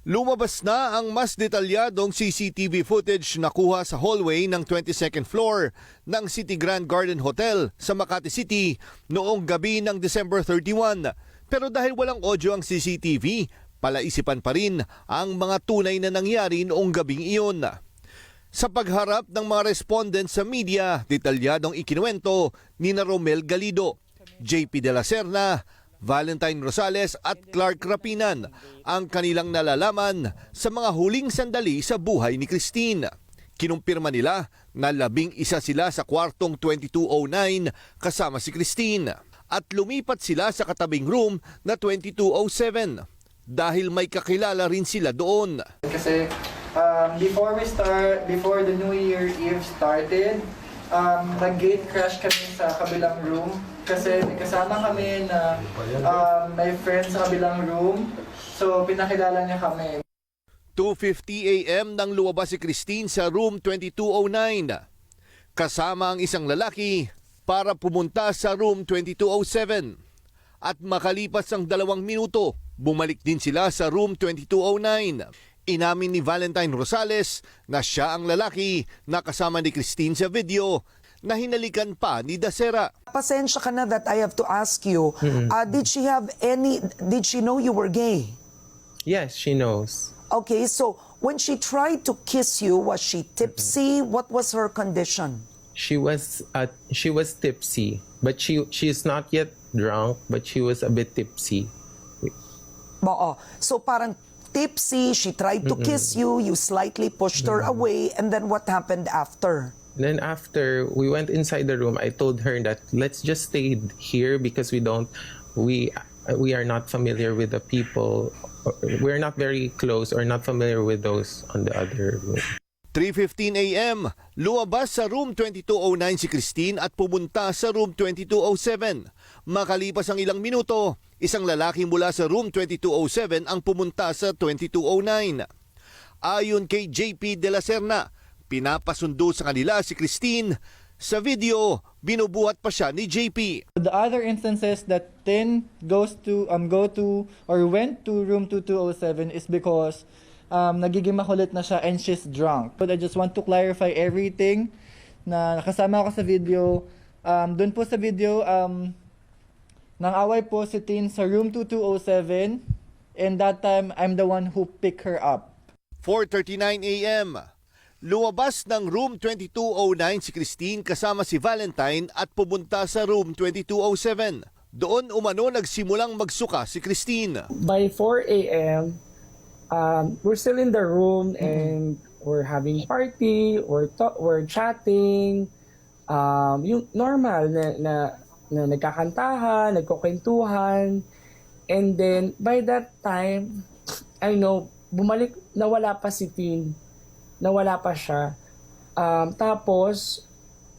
Lumabas na ang mas detalyadong CCTV footage nakuha sa hallway ng 22nd floor ng City Grand Garden Hotel sa Makati City noong gabi ng December 31. Pero dahil walang audio ang CCTV, palaisipan pa rin ang mga tunay na nangyari noong gabing iyon. Sa pagharap ng mga respondents sa media, detalyadong ikinuwento ni Romel Galido, JP De La Serna, Valentine Rosales at Clark Rapinan ang kanilang nalalaman sa mga huling sandali sa buhay ni Christine. Kinumpirma nila na 11 sila sa kwartong 2209 kasama si Christine at lumipat sila sa katabing room na 2207 dahil may kakilala rin sila doon. Kasi before the New Year Eve started, nag-gate crash kami sa kabilang room kasi may kasama kami na may friends sa kabilang room, so pinakilala niya kami. 2:50 a.m. nang lumabas si Christine sa room 2209 kasama ang isang lalaki para pumunta sa room 2207 at makalipas ang 2 minuto, bumalik din sila sa room 2209. Inamin ni Valentine Rosales na siya ang lalaki na kasama ni Christine sa video na hinalikan pa ni Dasera. Pasensya ka na that I have to ask you, did she know you were gay? Yes, she knows. Okay, so when she tried to kiss you, was she tipsy? What was her condition? She was tipsy, but she is not yet drunk, but she was a bit tipsy. Oo. So parang tipsy, she tried to kiss you, you slightly pushed her away, and then what happened after? Then after we went inside the room, I told her that let's just stay here because we are not familiar with the people. We're not very close or not familiar with those on the other room. 3:15 a.m. Lumabas sa room 2209 si Christine at pumunta sa room 2207. Makalipas ang ilang minuto, isang lalaki mula sa room 2207 ang pumunta sa 2209. Ayon kay JP De La Serna, pinapasundo sa kanila si Christine. Sa video, binubuhat pa siya ni JP. The other instances that Tin went to room 2207 is because nagiging makulit na siya and she's drunk. But I just want to clarify everything na nakasama ako sa video. Doon po sa video, nang away po si Tin sa room 2207 and that time I'm the one who picked her up. 4:39 a.m. Lumabas ng room 2209 si Christine kasama si Valentine at pumunta sa room 2207. Doon umano nagsimulang magsuka si Christine. By 4 a.m., we're still in the room and we're having party, we're chatting, yung normal na nagkakantahan, nagkukwentuhan. And then, by that time, I know, nawala pa si Tin. Nawala pa siya. Tapos,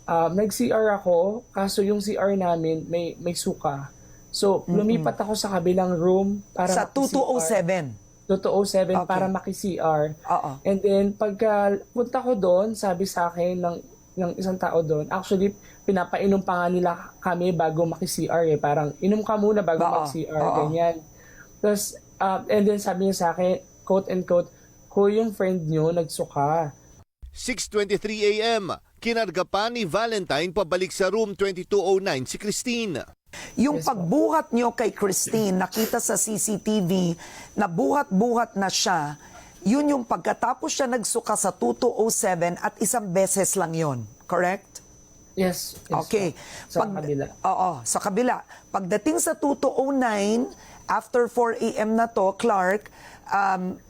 nag-CR ako, kaso yung CR namin may suka. So, lumipat ako sa kabilang room para Sa 2207? 2207 Okay. para maki-CR. Oo. And then, pagka punta ko doon, sabi sa akin ng isang tao doon, actually, pinapainom pa nga nila kami bago maki-CR eh. Parang, inom ka muna bago maki-CR, ganyan. Tapos, and then sabi niya sa akin, quote and quote, ko yung friend nyo nagsuka. 6:23 a.m. Kinarga pa ni Valentine pabalik sa room 2209 si Christine. Yung pagbuhat nyo kay Christine, nakita sa CCTV na buhat-buhat na siya, yun yung pagkatapos siya nagsuka sa 2207 at isang beses lang yon, correct? Yes. Okay. Sa kabila. Oo, sa kabila. Pagdating sa 2209, after 4 a.m. na to, Clark,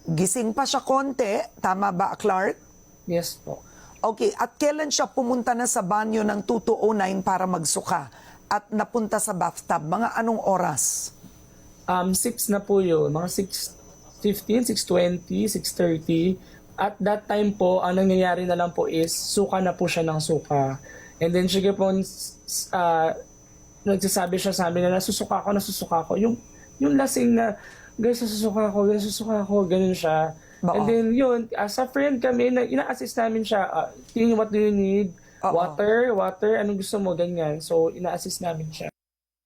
gising pa siya konti. Tama ba, Clark? Yes po. Okay, at kailan siya pumunta na sa banyo ng 2209 para magsuka? At napunta sa bathtub, mga anong oras? 6 na po yun. Mga 6:15, 6:20, 6:30. At that time po, ang nangyayari na lang po is, suka na po siya ng suka. And then, sige po, nagsasabi siya sa amin na nasusuka ako. Yung lasing na, guys, nasusuka ako, ganun siya. And then yun, as a friend kami, ina-assist namin siya, what do you need? Water, anong gusto mo, ganyan. So, ina-assist namin siya.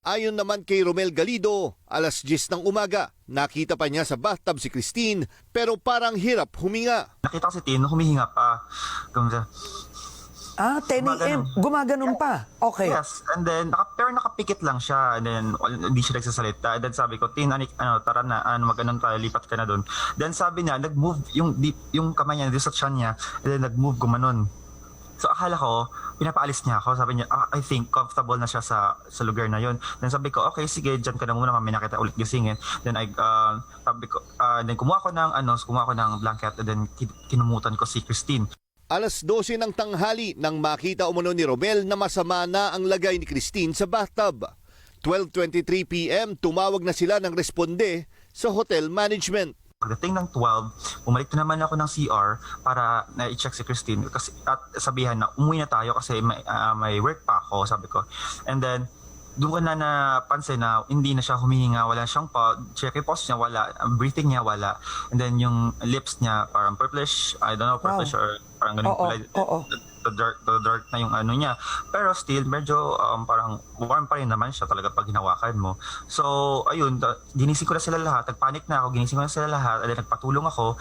Ayon naman kay Romel Galido, alas 10 ng umaga, nakita pa niya sa bathtub si Christine pero parang hirap huminga. Nakita ko si Tin, humihinga pa. Kumbaga, 10 a.m. Gumaganon pa. Okay. yes, and then, pero nakapikit lang siya, and then, hindi siya nagsasalita. And then sabi ko, Tin, tara na, maganon tayo, lipat ka na doon. Then sabi niya, nag-move, yung kamay niya, doon sa tiyan niya, and then nag-move, gumanon. So akala ko, pinapaalis niya ako. Sabi niya, I think comfortable na siya sa lugar na yon. Then sabi ko, okay, sige, dyan ka na muna, mamaya na kita ulit gisingin. Then sabi ko, then kumuha ko ng blanket, and then kinumutan ko si Christine. Alas 12 ng tanghali nang makita umano ni Romel na masama na ang lagay ni Christine sa bathtub. 12:23 p.m. tumawag na sila ng responde sa hotel management. Pagdating ng 12, bumalik na naman ako ng CR para na-check si Christine kasi, at sabihan na umuwi na tayo kasi may work pa ako, sabi ko. And then, doon ko na napansin na hindi na siya humihinga, wala siyang check yung pulse niya, wala, breathing niya, wala. And then yung lips niya parang purplish, I don't know, purplish or parang ganun kulay. The dark na yung ano niya. Pero still, medyo parang warm pa rin naman siya talaga pag hinawakan mo. So, ayun, ginising ko na sila lahat, nagpanik na ako, ginising ko na sila lahat, and then nagpatulong ako,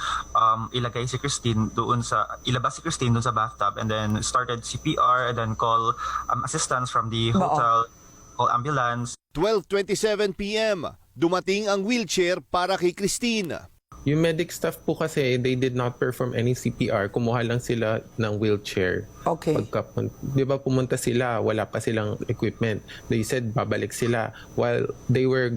ilabas si Christine doon sa bathtub, and then started CPR, and then call assistance from the hotel, call ambulance. 12:27 p.m. dumating ang wheelchair para kay Christine. Yung medic staff po kasi, they did not perform any CPR. Kumuha lang sila ng wheelchair. Okay. Di ba pumunta sila, wala pa silang equipment. They said babalik sila. While they were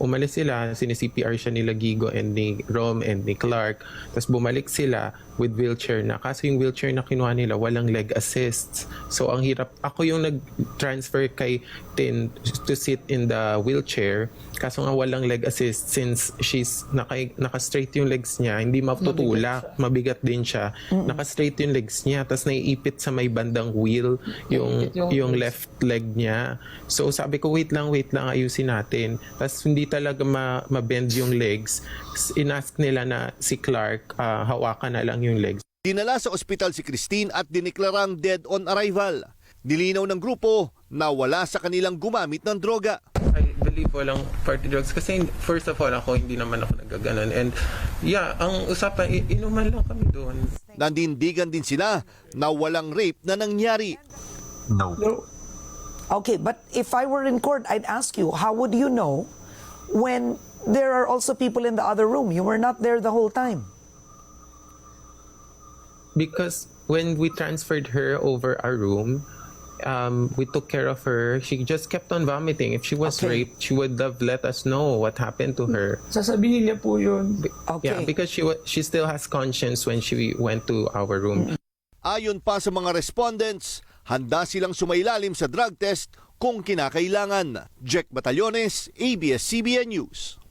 umalis sila, sini-CPR siya nila Gigo and ni Rom and ni Clark. Tapos bumalik sila with wheelchair na. Kaso yung wheelchair na kinuha nila, walang leg assists. So ang hirap. Ako yung nag-transfer kay Tin to sit in the wheelchair. Kaso nga walang leg assist since she's naka-straight yung legs niya. Hindi matutulak. Mabigat din siya. Naka-straight yung legs niya. Tapos naiipit sa may bandang wheel yung left leg niya. So sabi ko, wait lang, ayusin natin. Tapos hindi talaga ma-bend yung legs. Inask nila na si Clark, hawakan na lang yung legs. Dinala sa ospital si Christine at diniklarang dead on arrival. Nilinaw ng grupo na wala sa kanilang gumamit ng droga. I believe walang party drugs kasi first of all ako hindi naman ako nagaganon, and ang usapan inuman lang kami doon. Nandindigan din sila na walang rape na nangyari. No. Okay, but if I were in court, I'd ask you, how would you know when there are also people in the other room? You were not there the whole time. Because when we transferred her over our room, we took care of her. She just kept on vomiting. If she was Okay. raped, she would have let us know what happened to her. Sasabihin niya po yun. Okay. Yeah, because she still has conscience when she went to our room. Ayon pa sa mga respondents, handa silang sumailalim sa drug test kung kinakailangan. Jack Batallones, ABS-CBN News.